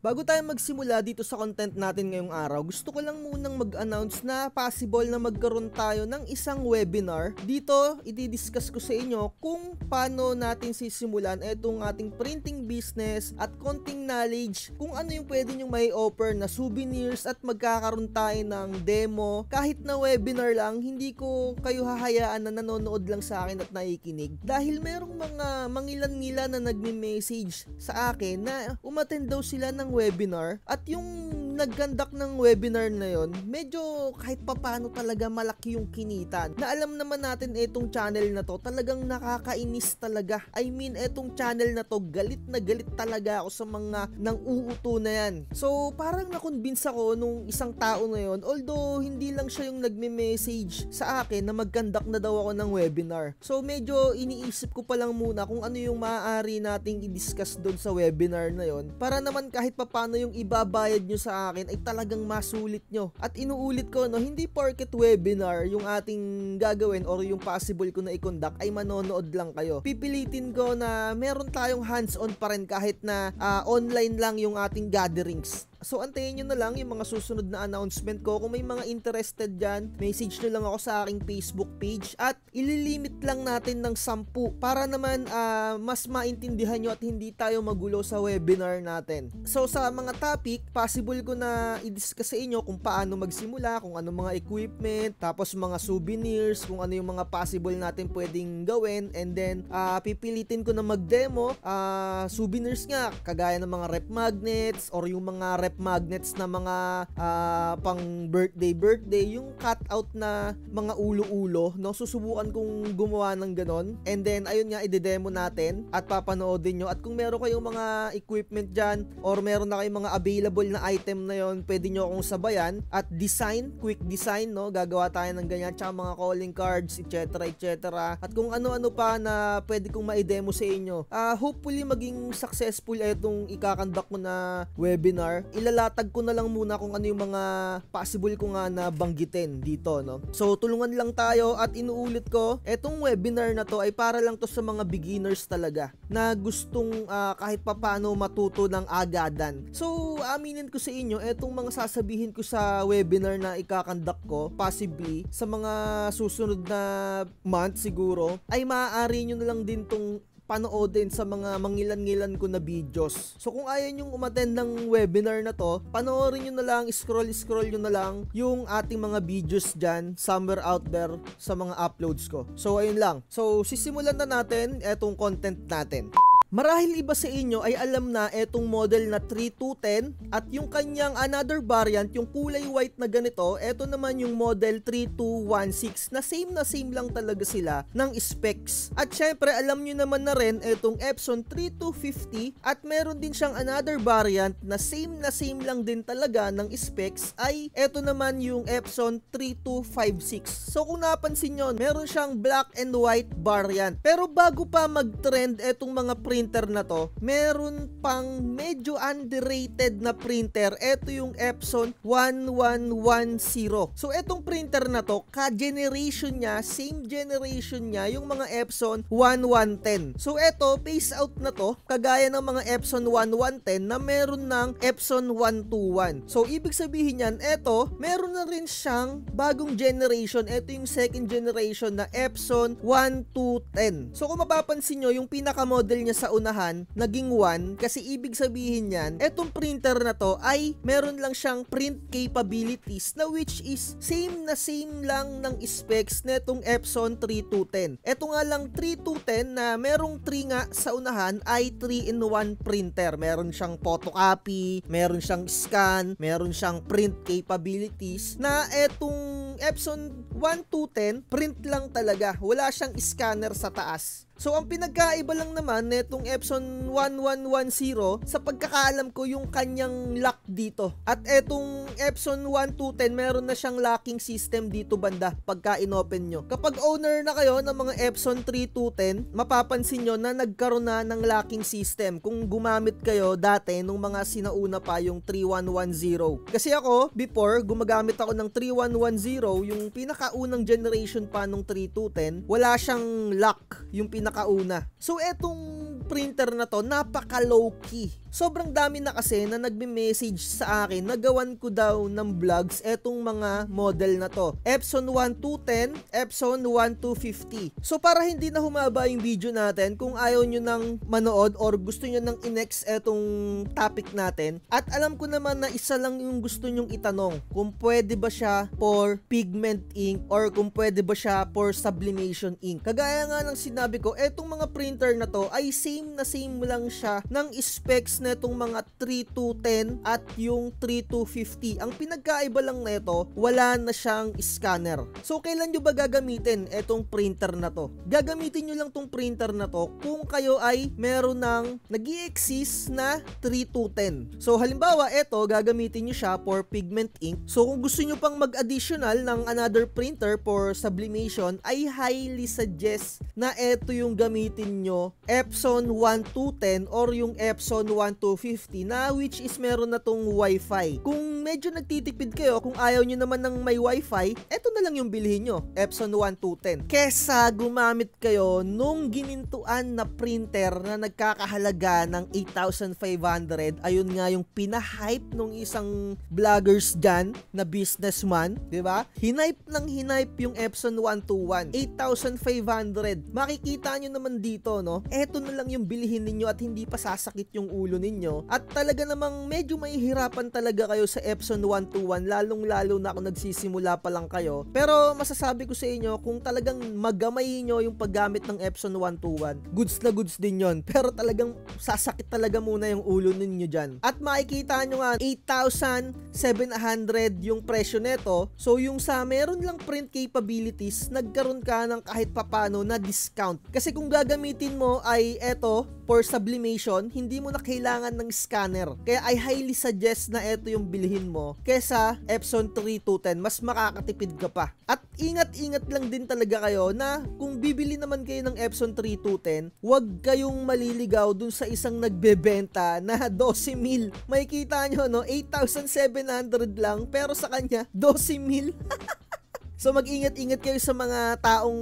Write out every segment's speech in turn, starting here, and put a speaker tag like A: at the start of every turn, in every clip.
A: Bago tayo magsimula dito sa content natin ngayong araw, gusto ko lang munang mag-announce na possible na magkaroon tayo ng isang webinar. Dito, i-discuss ko sa inyo kung paano natin sisimulan itong ating printing business at konting knowledge kung ano yung pwede nyong may offer na souvenirs at magkakaroon tayo ng demo. Kahit na webinar lang, hindi ko kayo hahayaan na nanonood lang sa akin at nakikinig. Dahil merong mga mangilan-ngilan na nagme-message sa akin na umattend daw sila ng webinar at yung nag-conduct ng webinar na yon, medyo kahit papano talaga malaki yung kinita. Na alam naman natin itong channel na to, talagang nakakainis talaga. I mean, itong channel na to, galit na galit talaga ako sa mga nang uuto na yan. So, parang na-convince ako nung isang tao na yon, although hindi lang siya yung nagme-message sa akin na mag-conduct na daw ako ng webinar. So, medyo iniisip ko pa lang muna kung ano yung maaari nating i-discuss doon sa webinar na yon, para naman kahit paano yung ibabayad nyo sa akin ay talagang masulit nyo. At inuulit ko, no, hindi porket webinar yung ating gagawin or yung possible ko na i-conduct ay manonood lang kayo. Pipilitin ko na meron tayong hands-on pa rin kahit na online lang yung ating gatherings. So, antayin nyo na lang yung mga susunod na announcement ko. Kung may mga interested dyan, message nyo lang ako sa aking Facebook page at ililimit lang natin ng 10 para naman mas maintindihan nyo at hindi tayo magulo sa webinar natin. So, sa mga topic, possible ko na i-discuss sa inyo kung paano magsimula, kung ano mga equipment, tapos mga souvenirs, kung ano yung mga possible natin pwedeng gawin, and then pipilitin ko na mag-demo souvenirs nga, kagaya ng mga rep magnets or yung mga rep magnets na mga pang birthday, yung cut out na mga ulo-ulo, no? Susubukan kong gumawa ng ganon, and then ayun nga, i-demo natin at papanoodin nyo. At kung meron kayong mga equipment dyan or meron na kayong mga available na item na yon, pwede nyo akong sabayan at design, quick design, no? Gagawa tayo ng ganyan, tsaka mga calling cards, etc. At kung ano-ano pa na pwede kong ma-demo sa inyo. Hopefully maging successful itong ikakandak ko na webinar. Ilalatag ko na lang muna kung ano yung mga possible ko nga na banggitin dito, no? So, tulungan lang tayo at inuulit ko, etong webinar na to ay para lang to sa mga beginners talaga na gustong kahit papano matuto ng agadan. So, aminin ko sa inyo, etong mga sasabihin ko sa webinar na ikakandak ko, possibly sa mga susunod na month siguro, ay maaari nyo na lang din tong panoodin sa mga mangilan-ngilan ko na videos. So kung ayaw nyong umattend ng webinar na to, panoorin nyo na lang, scroll nyo na lang yung ating mga videos dyan, somewhere out there sa mga uploads ko. So ayun lang. So sisimulan na natin etong content natin. Marahil iba sa inyo ay alam na etong model na 3210 at yung kanyang another variant, yung kulay white na ganito, eto naman yung model 3216 na same lang talaga sila ng specs. At syempre alam nyo naman na rin etong Epson 3250 at meron din siyang another variant na same lang din talaga ng specs ay eto naman yung Epson 3256. So kung napansin nyo, meron siyang black and white variant. Pero bago pa mag-trend etong mga printer na to, meron pang medyo underrated na printer. Ito yung Epson 1110. So etong printer na to, ka-generation niya, same generation niya yung mga Epson 1110. So eto, phase out na to, kagaya ng mga Epson 1110 na meron ng Epson 121. So ibig sabihin yan, eto, meron na rin siyang bagong generation. Ito yung second generation na Epson 1210. So kung mapapansin nyo, yung pinaka-model niya sa unahan, naging 1, kasi ibig sabihin yan, etong printer na to ay meron lang siyang print capabilities na which is same lang ng specs netong Epson 3210. Eto nga lang 3210 na merong 3 nga sa unahan ay 3-in-1 printer. Meron siyang photocopy, meron siyang scan, meron siyang print capabilities na etong Epson 1210 print lang talaga. Wala siyang scanner sa taas. So, ang pinagkaiba lang naman netong Epson 1110, sa pagkakaalam ko, yung kanyang lock dito. At etong Epson 1210, meron na siyang locking system dito banda pagka inopen nyo. Kapag owner na kayo ng mga Epson 3210, mapapansin nyo na nagkaroon na ng locking system kung gumamit kayo dati nung mga sinauna pa yung 3110. Kasi ako, before, gumagamit ako ng 3110, yung pinakaunang generation pa nung 3210, wala siyang lock, yung pinakauna. So etong printer na to napaka low key. Sobrang dami na kasi na nagme-message sa akin na gawan ko daw ng vlogs etong mga model na to. Epson 1210, Epson 1250. So para hindi na humaba yung video natin, kung ayaw nyo nang manood or gusto nyo nang inext etong topic natin, at alam ko naman na isa lang yung gusto nyong itanong, kung pwede ba siya for pigment ink or kung pwede ba siya for sublimation ink. Kagaya nga ng sinabi ko, etong mga printer na to ay same na same lang siya ng specs na itong mga 3210 at yung 3250. Ang pinagkaiba lang nito, wala na siyang scanner. So kailan nyo ba gagamitin etong printer na to? Gagamitin nyo lang tong printer na to kung kayo ay meron ng nag-i-exist na 3210. So halimbawa, eto gagamitin nyo siya for pigment ink. So kung gusto nyo pang mag-additional ng another printer for sublimation, ay highly suggest na eto yung gamitin nyo, Epson 1210 or yung Epson 1250 na which is meron na tong Wi-Fi. Kung medyo nagtitipid kayo, kung ayaw nyo naman ng may Wi-Fi, eto na lang yung bilhin nyo, Epson 1210. Kesa gumamit kayo nung ginintuan na printer na nagkakahalaga ng 8,500, ayun nga yung pinahype nung isang vloggers dyan na businessman, di ba? Hinype yung Epson 121, 8,500. Makikita nyo naman dito, no? Eto na lang yung bilhin ninyo at hindi pa sasakit yung ulo ninyo. At talaga namang medyo mahihirapan talaga kayo sa Epson 121, lalong-lalo na kung nagsisimula pa lang kayo. Pero masasabi ko sa inyo, kung talagang magamay nyo yung paggamit ng Epson 121, goods na goods din yon. Pero talagang sasakit talaga muna yung ulo ninyo dyan. At makikita nyo nga, 8,700 yung presyo neto. So yung sa meron lang print capabilities, nagkaroon ka ng kahit papano na discount. Kasi kung gagamitin mo ay eto, for sublimation, hindi mo na kailangan ng scanner. Kaya I highly suggest na ito yung bilhin mo kesa Epson 3210. Mas makakatipid ka pa. At ingat-ingat lang din talaga kayo na kung bibili naman kayo ng Epson 3210, huwag kayong maliligaw dun sa isang nagbebenta na 12,000. Makikita nyo, no? 8,700 lang, pero sa kanya, 12,000. So mag-ingat-ingat kayo sa mga taong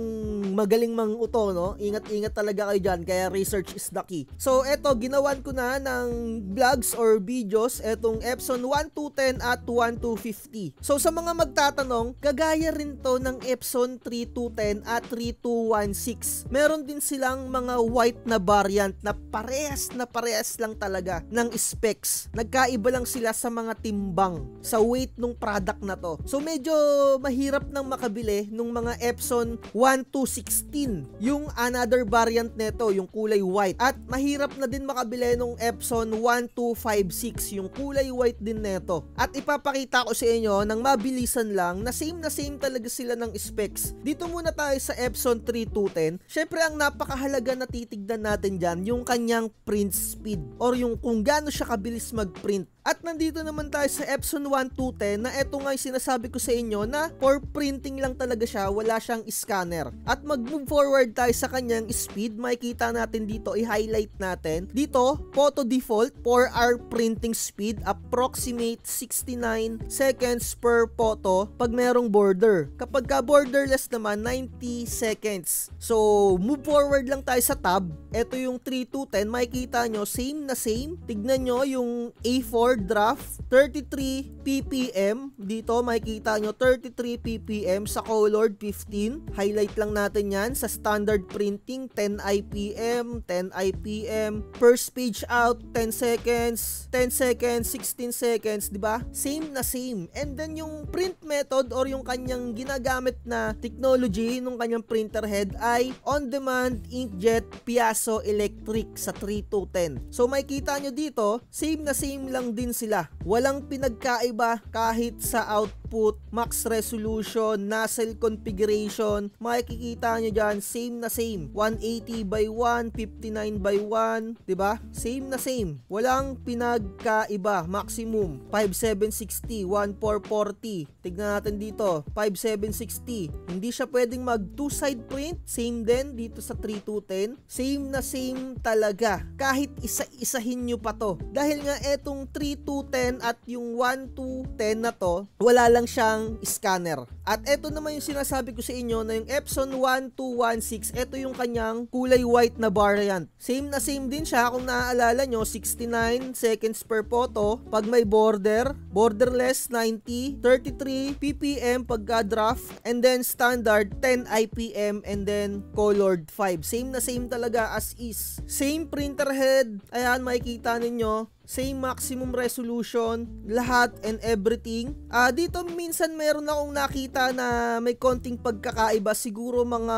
A: magaling manguto, no? Ingat-ingat talaga kayo dyan, kaya research is the key. So eto, ginawan ko na ng vlogs or videos etong Epson 1210 at 1250. So sa mga magtatanong, kagaya rin to ng Epson 3210 at 3216. Meron din silang mga white na variant na parehas lang talaga ng specs. Nagkaiba lang sila sa mga timbang, sa weight ng product na to. So medyo mahirap ng makabili nung mga Epson 1216, yung another variant nito, yung kulay white. At mahirap na din makabili nung Epson 1256, yung kulay white din nito. At ipapakita ko sa inyo ng mabilisan lang na same talaga sila ng specs. Dito muna tayo sa Epson 3210. Syempre ang napakahalaga na titignan natin dyan, yung kanyang print speed or yung kung gaano siya kabilis mag-print. At nandito naman tayo sa Epson 1210 na eto nga yung sinasabi ko sa inyo na for printing lang talaga siya, wala siyang scanner. At mag-move forward tayo sa kanyang speed, makikita natin dito, i-highlight natin. Dito, photo default, 4-hour printing speed, approximate 69 seconds per photo pag merong border. Kapag ka borderless naman, 90 seconds. So, move forward lang tayo sa tab. Ito yung 3210, makikita nyo, same na same. Tignan nyo yung A4 draft, 33 ppm. Dito makikita nyo 33 ppm, sa colored 15. Highlight lang natin yan. Sa standard printing 10 IPM, 10 IPM. First page out 10 seconds, 10 seconds, 16 seconds, di ba? Same na same. And then yung print method or yung kanyang ginagamit na technology nung kanyang printer head ay on-demand inkjet Piazo electric sa 3210. So makikita nyo dito, same na same lang din sila. Walang pinagkaiba kahit sa output, max resolution, nozzle configuration. Makikita nyo dyan, same na same. 180 by 1, 59 by 1, diba? Same na same. Walang pinagkaiba. Maximum 5760, 1440. Tignan natin dito, 5760. Hindi siya pwedeng mag two-side print. Same din dito sa 3210. Same na same talaga. Kahit isa-isahin nyo pa to. Dahil nga etong 3210 3210 at yung 1210 na to, wala lang siyang scanner. At eto naman yung sinasabi ko sa inyo na yung Epson 1216, eto yung kanyang kulay white na variant. Same na same din siya kung naaalala nyo, 69 seconds per photo pag may border, borderless 90, 33 ppm pagka draft, and then standard 10 IPM, and then colored 5. Same na same talaga as is. Same printer head, ayan makikita ninyo. Same maximum resolution, lahat and everything. Dito minsan meron akong nakita na may konting pagkakaiba. Siguro mga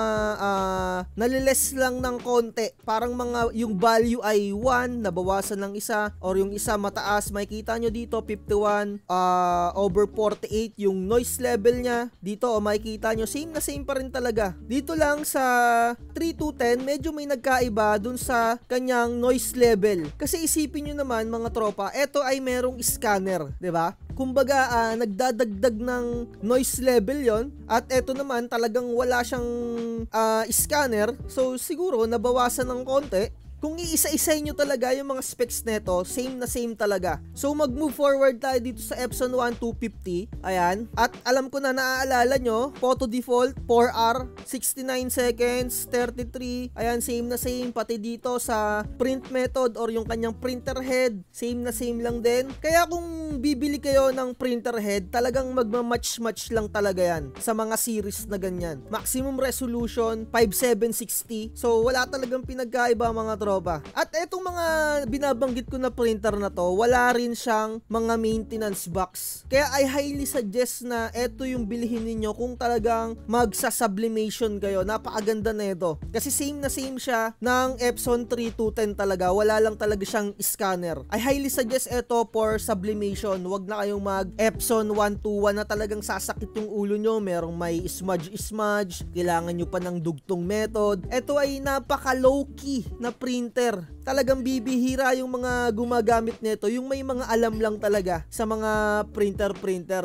A: naliles lang ng konti. Parang mga yung value ay 1, nabawasan ng isa. Or yung isa mataas. Makikita nyo dito 51 over 48 yung noise level niya. Dito makikita nyo same na same pa rin talaga. Dito lang sa 3210 medyo may nagkaiba dun sa kanyang noise level. Kasi isipin nyo naman mga tropa, ito ay merong scanner, 'di ba? Kumbaga nagdadagdag ng noise level 'yon, at ito naman talagang wala siyang scanner, so siguro nabawasan ng konti. Kung iisa-isay nyo talaga yung mga specs neto, same na same talaga. So mag-move forward tayo dito sa Epson 1250. Ayan. At alam ko na naaalala nyo, photo default 4R, 69 seconds, 33. Ayan, same na same. Pati dito sa print method or yung kanyang printer head, same na same lang din. Kaya kung bibili kayo ng printer head, talagang magmamatch-match lang talaga yan sa mga series na ganyan. Maximum resolution 5760. So wala talagang pinagkaiba mga tropa. At etong mga binabanggit ko na printer na to, wala rin siyang mga maintenance box. Kaya I highly suggest na eto yung bilhin ninyo kung talagang magsa-sublimation kayo. Napakaganda na ito. Kasi same na same siya ng Epson 3210 talaga. Wala lang talaga siyang scanner. I highly suggest eto for sublimation. Huwag na kayong mag Epson 121 na talagang sasakit yung ulo nyo. Merong may smudge. Kailangan nyo pa ng dugtong method. Eto ay napaka low-key na printer. Talagang bibihira yung mga gumagamit nito, yung may mga alam lang talaga sa mga printer.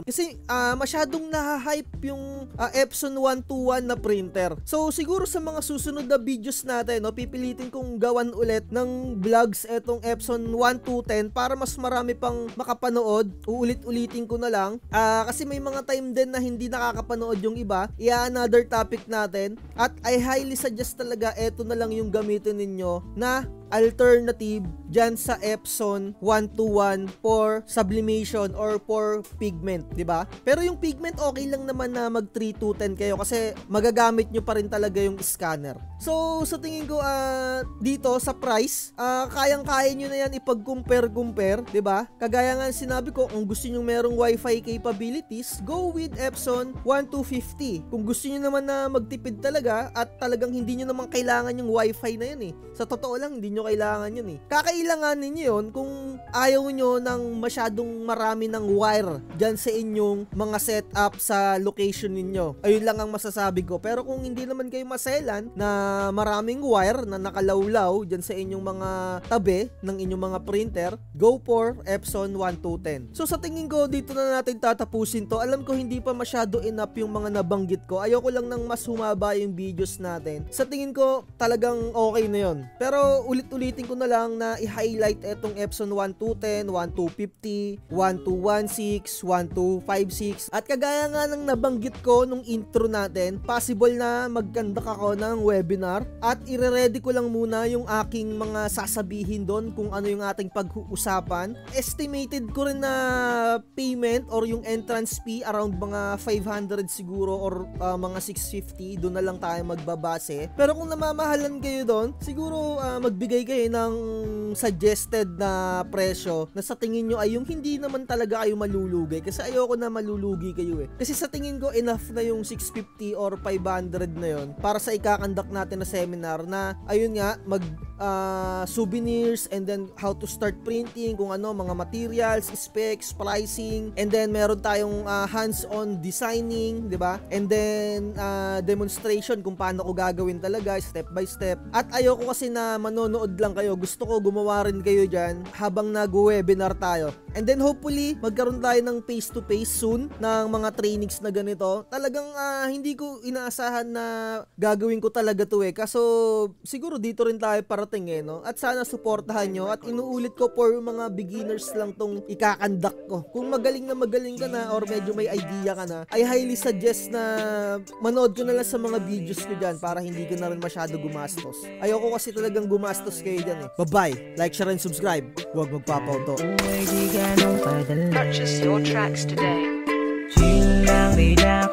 A: Kasi masyadong nahahype yung Epson 121 na printer. So siguro sa mga susunod na videos natin, no, pipilitin kong gawan ulit ng vlogs etong Epson 1210 para mas marami pang makapanood. Uulit-ulitin ko na lang. Kasi may mga time din na hindi nakakapanood yung iba. Another topic natin. At I highly suggest talaga eto na lang yung gamitin ninyo na alternative dyan sa Epson 121 for sublimation or for pigment, di ba? Pero yung pigment okay lang naman na mag 3210 kayo kasi magagamit nyo pa rin talaga yung scanner. So sa tingin ko dito sa price, kayang-kaya nyo na yan ipag-compare, di ba? Kagaya nga sinabi ko, kung gusto nyo merong Wi-Fi capabilities, go with Epson 1250. Kung gusto nyo naman na magtipid talaga at talagang hindi nyo naman kailangan yung Wi-Fi na yan sa totoo lang, hindi nyo kailangan yun kakailanganin nyo yun kung ayaw nyo ng masyadong marami ng wire dyan sa inyong mga setup sa location ninyo. Ayun lang ang masasabi ko. Pero kung hindi naman kayo maselan na maraming wire na nakalawlaw dyan sa inyong mga tabi ng inyong mga printer, go for Epson 1210. So sa tingin ko, dito na natin tatapusin to. Alam ko hindi pa masyado enough yung mga nabanggit ko. Ayoko lang ng mas humaba yung videos natin. Sa tingin ko, talagang okay na yun. Pero ulitin ko na lang na i-highlight etong Epson 1210, 1250, 1216, 1256. At kagaya nga ng nabanggit ko nung intro natin, possible na mag-conduct ako ng webinar at ire-ready ko lang muna yung aking mga sasabihin doon kung ano yung ating pag-uusapan. Estimated ko rin na payment or yung entrance fee around mga 500 siguro or mga 650. Doon na lang tayo magbabase. Pero kung namamahalan kayo doon, siguro magbigay kayo ng suggested na presyo na sa tingin nyo ay yung hindi naman talaga kayo malulugi, kasi ayoko na malulugi kayo kasi sa tingin ko enough na yung 650 or 500 na yon para sa ikakandak natin na seminar na ayun nga mag souvenirs and then how to start printing, kung ano mga materials, specs, pricing, and then meron tayong hands-on designing, di ba? And then demonstration kung paano ko gagawin talaga step by step. At ayoko kasi na manonood manood lang kayo. Gusto ko gumawa rin kayo dyan habang nag-webinar tayo. And then hopefully, magkaroon tayo ng face-to-face soon ng mga trainings na ganito. Talagang hindi ko inaasahan na gagawin ko talaga to Kaso siguro dito rin tayo parating no? At sana suportahan nyo. At inuulit ko for mga beginners lang tong ikakandak ko. Kung magaling ka na or medyo may idea ka na, I highly suggest na manood ko na lang sa mga videos ko dyan para hindi ka na rin masyado gumastos. Ayoko kasi talagang gumastos kayo dyan Bye-bye! Like, share, and subscribe. Huwag magpapauto.
B: Purchase your tracks today. Chill lang, lay down.